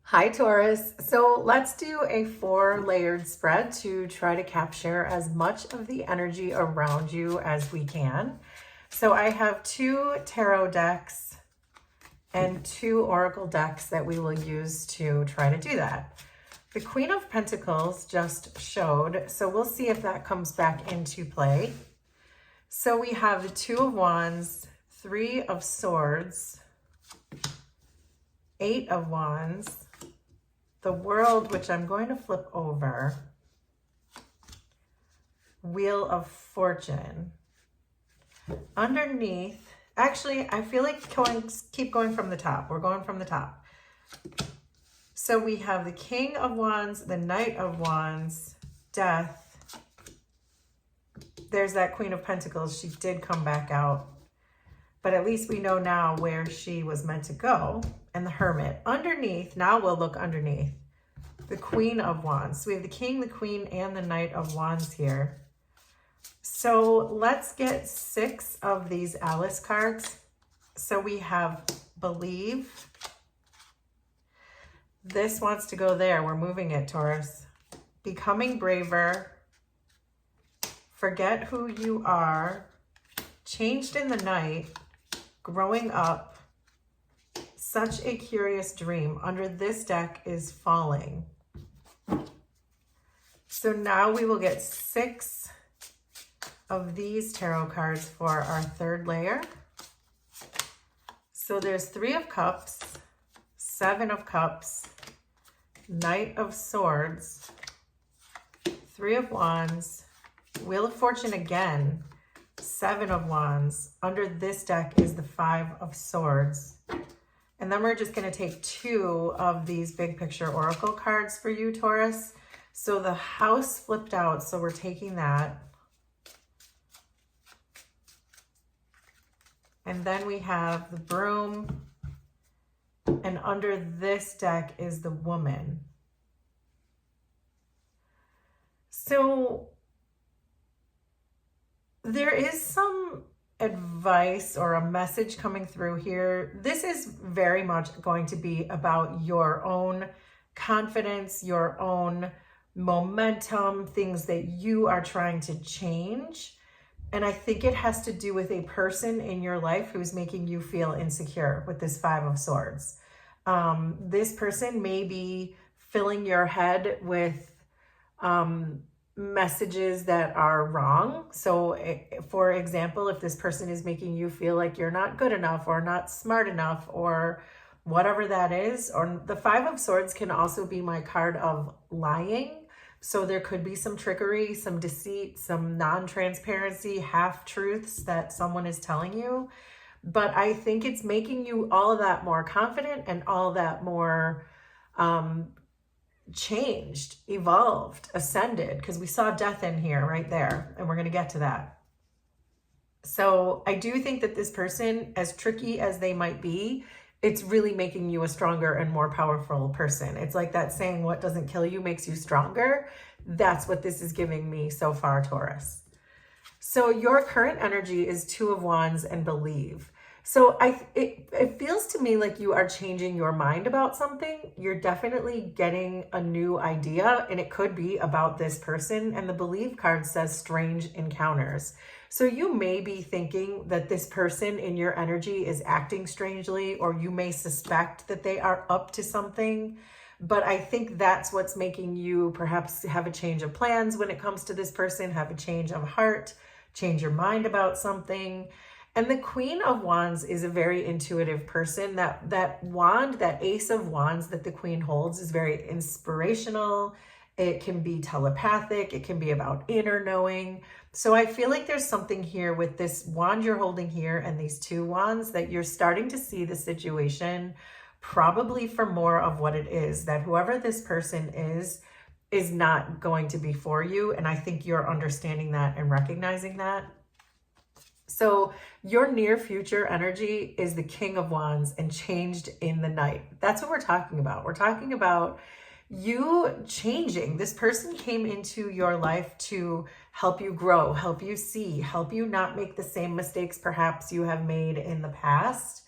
Hi, Taurus. So let's do a 4-layered spread to try to capture as much of the energy around you as we can. So I have 2 tarot decks and 2 oracle decks that we will use to try to do that. The Queen of Pentacles just showed, so we'll see if that comes back into play. So we have the 2 of Wands, 3 of Swords, 8 of Wands, the World, which I'm going to flip over, Wheel of Fortune. Underneath, actually, I feel like keep going from the top. We're going from the top. So we have the King of Wands, the Knight of Wands, Death. There's that Queen of Pentacles. She did come back out, but at least we know now where she was meant to go. And the Hermit. Underneath, now we'll look underneath, the Queen of Wands. So we have the King, the Queen, and the Knight of Wands here. So let's get 6 of these Alice cards. So we have Believe. This wants to go there. We're moving it, Taurus. Becoming Braver. Forget Who You Are. Changed in the Night. Growing Up. Such a Curious Dream. Under this deck is Falling. So now we will get 6 of these tarot cards for our 3rd layer. So there's 3 of Cups, 7 of Cups, Knight of Swords, 3 of Wands, Wheel of Fortune again, 7 of Wands. Under this deck is the 5 of Swords. And then we're just going to take 2 of these big picture oracle cards for you, Taurus. So the House flipped out, so we're taking that. And then we have the Broom. And under this deck is the Woman. So there is some advice or a message coming through here. This is very much going to be about your own confidence, your own momentum, things that you are trying to change. And I think it has to do with a person in your life who's making you feel insecure with this 5 of Swords. This person may be filling your head with messages that are wrong. So for example, if this person is making you feel like you're not good enough or not smart enough or whatever that is, or the 5 of Swords can also be my card of lying. So there could be some trickery, some deceit, some non-transparency, half-truths that someone is telling you. But I think it's making you all of that more confident and all that more changed, evolved, ascended, because we saw death in here right there, and we're going to get to that. So I do think that this person, as tricky as they might be, it's really making you a stronger and more powerful person. It's like that saying, what doesn't kill you makes you stronger. That's what this is giving me so far, Taurus. So your current energy is 2 of Wands and Believe. So it feels to me like you are changing your mind about something. You're definitely getting a new idea, and it could be about this person. And the Believe card says strange encounters. So you may be thinking that this person in your energy is acting strangely, or you may suspect that they are up to something. But I think that's what's making you perhaps have a change of plans when it comes to this person, have a change of heart, change your mind about something. And the Queen of Wands is a very intuitive person. That wand, that Ace of Wands that the Queen holds is very inspirational. It can be telepathic. It can be about inner knowing. So I feel like there's something here with this wand you're holding here and these 2 wands that you're starting to see the situation probably for more of what it is, that whoever this person is not going to be for you. And I think you're understanding that and recognizing that. So your near future energy is the King of Wands and changed in the night. That's what we're talking about. We're talking about you changing. This person came into your life to help you grow, help you see, help you not make the same mistakes perhaps you have made in the past.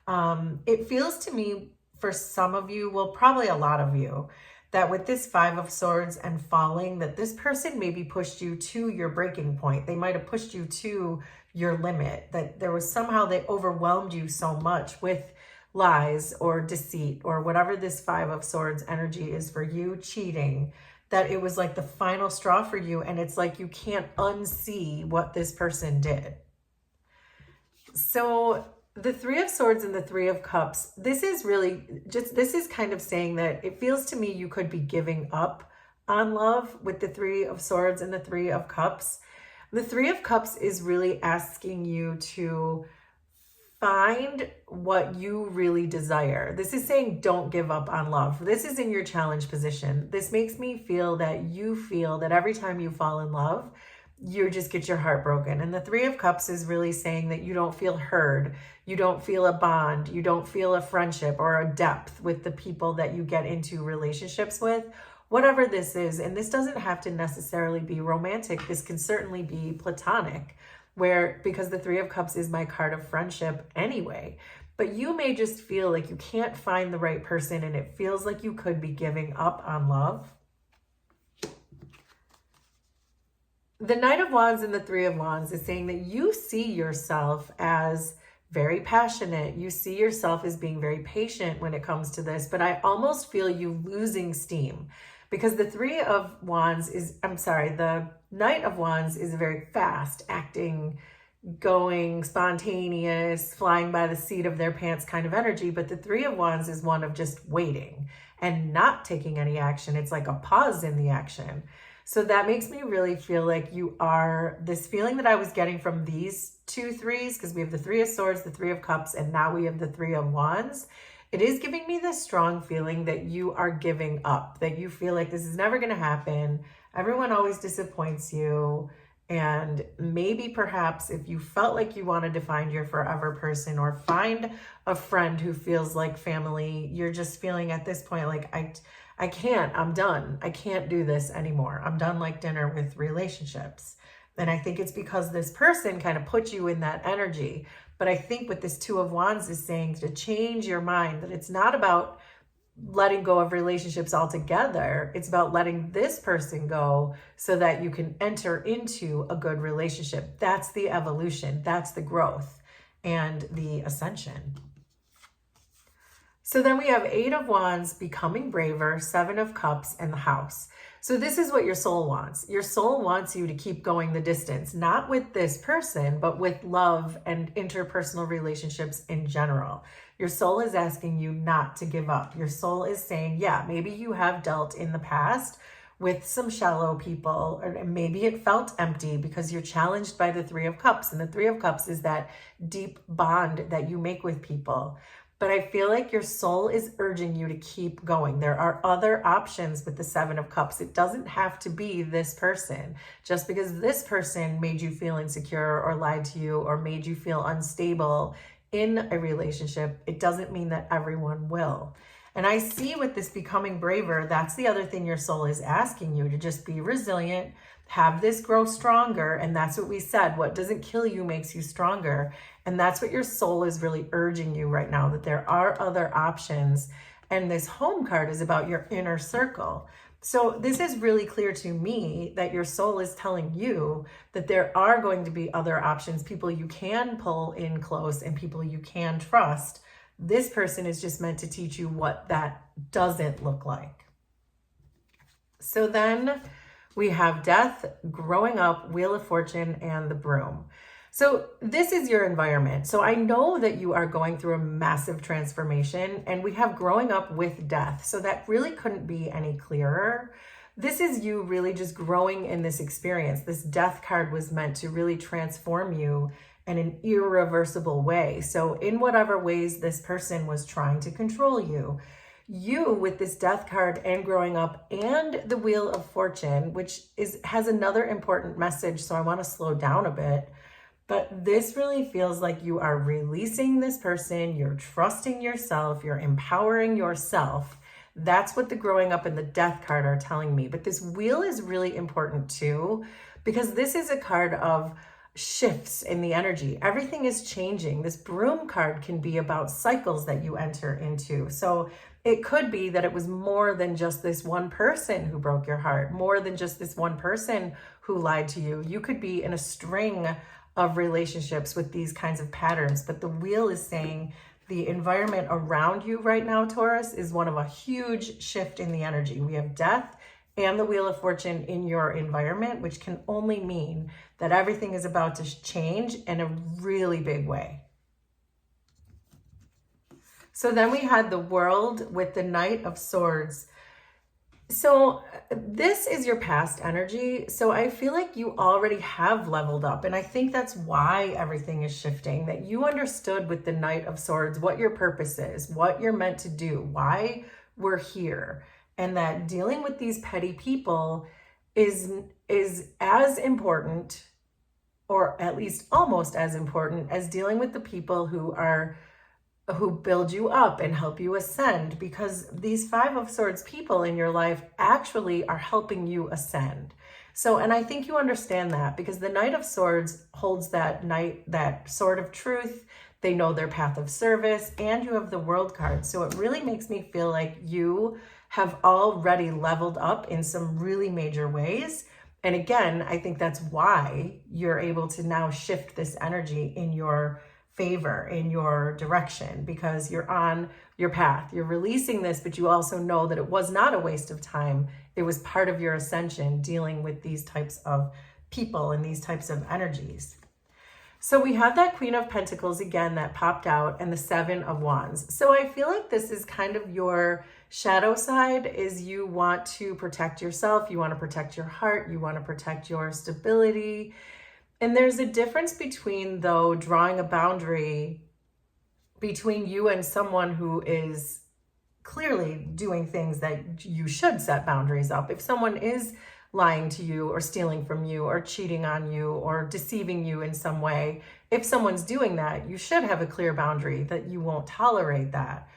It feels to me for some of you, well, probably a lot of you, that with this Five of Swords and falling, that this person maybe pushed you to your breaking point. They might have pushed you to your limit, that there was somehow they overwhelmed you so much with lies or deceit or whatever this Five of Swords energy is for you, cheating, that it was like the final straw for you. And it's like you can't unsee what this person did. So the Three of Swords and the Three of Cups, this is really just, this is kind of saying that it feels to me you could be giving up on love with the Three of Swords and the Three of Cups. The Three of Cups is really asking you to find what you really desire. This is saying don't give up on love. This is in your challenge position. This makes me feel that you feel that every time you fall in love, you just get your heart broken. And the Three of Cups is really saying that you don't feel heard. You don't feel a bond. You don't feel a friendship or a depth with the people that you get into relationships with, whatever this is. And this doesn't have to necessarily be romantic. This can certainly be platonic, where, because the Three of Cups is my card of friendship anyway, but you may just feel like you can't find the right person and it feels like you could be giving up on love. The Knight of Wands and the Three of Wands is saying that you see yourself as very passionate. You see yourself as being very patient when it comes to this, but I almost feel you losing steam because the Three of Wands is, the Knight of Wands is a very fast acting, going, spontaneous, flying by the seat of their pants kind of energy. But the Three of Wands is one of just waiting and not taking any action. It's like a pause in the action. So that makes me really feel like you are, this feeling that I was getting from these two threes, because we have the Three of Swords, the Three of Cups, and now we have the Three of Wands. It is giving me this strong feeling that you are giving up, that you feel like this is never going to happen. Everyone always disappoints you. And maybe perhaps if you felt like you wanted to find your forever person or find a friend who feels like family, you're just feeling at this point like, I can't, I'm done. I can't do this anymore. I'm done like dinner with relationships. And I think it's because this person kind of put you in that energy. But I think what this Two of Wands is saying to change your mind, that it's not about letting go of relationships altogether. It's about letting this person go so that you can enter into a good relationship. That's the evolution. That's the growth and the ascension. So then we have Eight of Wands, becoming braver, Seven of Cups, and the House. So this is what your soul wants. Your soul wants you to keep going the distance, not with this person, but with love and interpersonal relationships in general. Your soul is asking you not to give up. Your soul is saying, yeah, maybe you have dealt in the past with some shallow people, or maybe it felt empty because you're challenged by the Three of Cups. And the Three of Cups is that deep bond that you make with people. But I feel like your soul is urging you to keep going. There are other options with the Seven of Cups. It doesn't have to be this person. Just because this person made you feel insecure or lied to you or made you feel unstable in a relationship, it doesn't mean that everyone will. And I see with this becoming braver, that's the other thing your soul is asking you, to just be resilient, have this grow stronger. And that's what we said. What doesn't kill you makes you stronger. And that's what your soul is really urging you right now, that there are other options. And this home card is about your inner circle. So this is really clear to me that your soul is telling you that there are going to be other options, people you can pull in close and people you can trust. This person is just meant to teach you what that doesn't look like. So then we have Death, Growing Up, Wheel of Fortune, and the Broom. So this is your environment. So I know that you are going through a massive transformation, and we have growing up with death. So that really couldn't be any clearer. This is you really just growing in this experience. This Death card was meant to really transform you in an irreversible way. So in whatever ways this person was trying to control you, you with this Death card and growing up and the Wheel of Fortune, which has another important message. So I want to slow down a bit. But this really feels like you are releasing this person, you're trusting yourself, you're empowering yourself. That's what the Growing Up and the Death card are telling me. But this Wheel is really important too, because this is a card of shifts in the energy. Everything is changing. This broom card can be about cycles that you enter into. So it could be that it was more than just this one person who broke your heart, more than just this one person who lied to you. You could be in a string of relationships with these kinds of patterns. But the wheel is saying the environment around you right now, Taurus, is one of a huge shift in the energy. We have death and the Wheel of Fortune in your environment, which can only mean that everything is about to change in a really big way. So then we had the World with the Knight of Swords. So this is your past energy. So I feel like you already have leveled up. And I think that's why everything is shifting, that you understood with the Knight of Swords what your purpose is, what you're meant to do, why we're here. And that dealing with these petty people is as important, or at least almost as important, as dealing with the people who build you up and help you ascend, because these Five of Swords people in your life actually are helping you ascend. So, and I think you understand that, because the Knight of Swords holds that sword of truth. They know their path of service, and you have the World card. So it really makes me feel like you have already leveled up in some really major ways. And again, I think that's why you're able to now shift this energy in your favor, in your direction, because you're on your path. You're releasing this, but you also know that it was not a waste of time. It was part of your ascension, dealing with these types of people and these types of energies. So we have that Queen of Pentacles again that popped out, and the Seven of Wands. So I feel like this is kind of your shadow side, is you want to protect yourself, you want to protect your heart, you want to protect your stability. And there's a difference between, though, drawing a boundary between you and someone who is clearly doing things that you should set boundaries up. If someone is lying to you or stealing from you or cheating on you or deceiving you in some way, if someone's doing that, you should have a clear boundary that you won't tolerate that.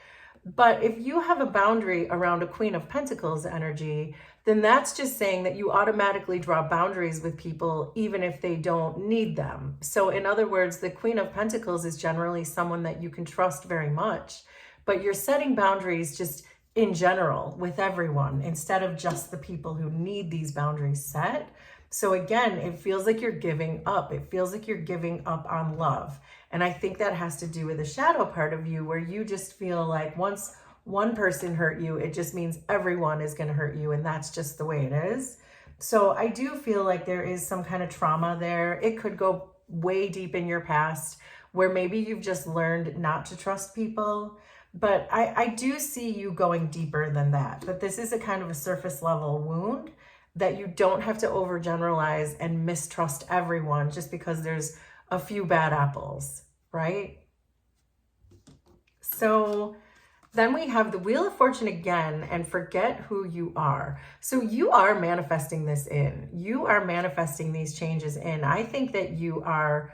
But if you have a boundary around a Queen of Pentacles energy, then that's just saying that you automatically draw boundaries with people even if they don't need them. So in other words, the Queen of Pentacles is generally someone that you can trust very much, but you're setting boundaries just in general with everyone instead of just the people who need these boundaries set. So again, it feels like you're giving up. It feels like you're giving up on love. And I think that has to do with the shadow part of you, where you just feel like once one person hurt you, it just means everyone is going to hurt you. And that's just the way it is. So I do feel like there is some kind of trauma there. It could go way deep in your past, where maybe you've just learned not to trust people. But I do see you going deeper than that. But this is a kind of a surface level wound that you don't have to overgeneralize and mistrust everyone just because there's a few bad apples, right? So then we have the Wheel of Fortune again, and forget who you are. So you are manifesting this in. You are manifesting these changes in. I think that you are,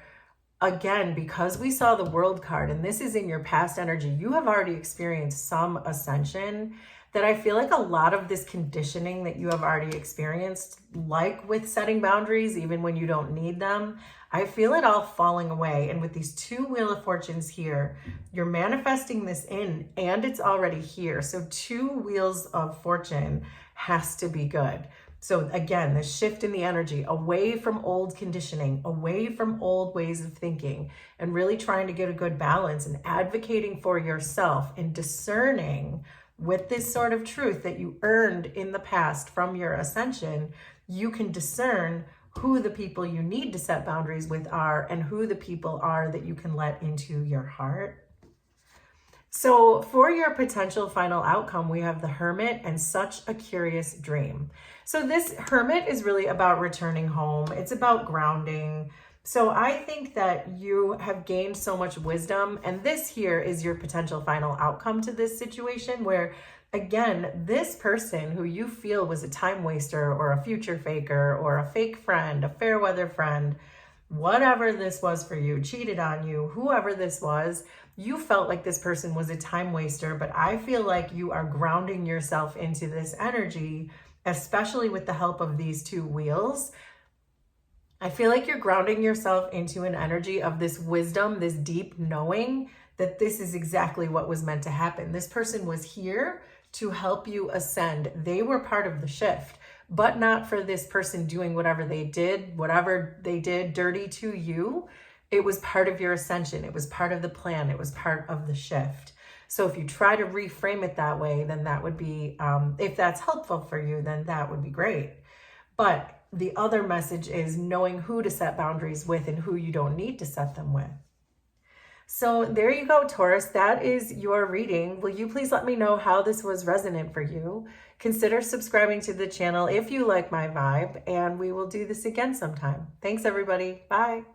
again, because we saw the World card, and this is in your past energy, you have already experienced some ascension, that I feel like a lot of this conditioning that you have already experienced, like with setting boundaries, even when you don't need them, I feel it all falling away. And with these two Wheel of Fortunes here, you're manifesting this in, and it's already here. So two Wheels of Fortune has to be good. So again, the shift in the energy away from old conditioning, away from old ways of thinking, and really trying to get a good balance and advocating for yourself and discerning with this sort of truth that you earned in the past from your ascension. You can discern who the people you need to set boundaries with are, and who the people are that you can let into your heart. So for your potential final outcome, we have the Hermit and Such a Curious Dream. So this Hermit is really about returning home. It's about grounding. So I think that you have gained so much wisdom, and this here is your potential final outcome to this situation, where again, this person who you feel was a time waster or a future faker or a fake friend, a fair weather friend, whatever this was for you, cheated on you, whoever this was, you felt like this person was a time waster. But I feel like you are grounding yourself into this energy, especially with the help of these two wheels. I feel like you're grounding yourself into an energy of this wisdom, this deep knowing that this is exactly what was meant to happen. This person was here to help you ascend. They were part of the shift, but not for this person doing whatever they did dirty to you. It was part of your ascension. It was part of the plan. It was part of the shift. So if you try to reframe it that way, then that would be, if that's helpful for you, then that would be great. But the other message is knowing who to set boundaries with and who you don't need to set them with. So there you go, Taurus. That is your reading. Will you please let me know how this was resonant for you? Consider subscribing to the channel if you like my vibe, and we will do this again sometime. Thanks, everybody. Bye.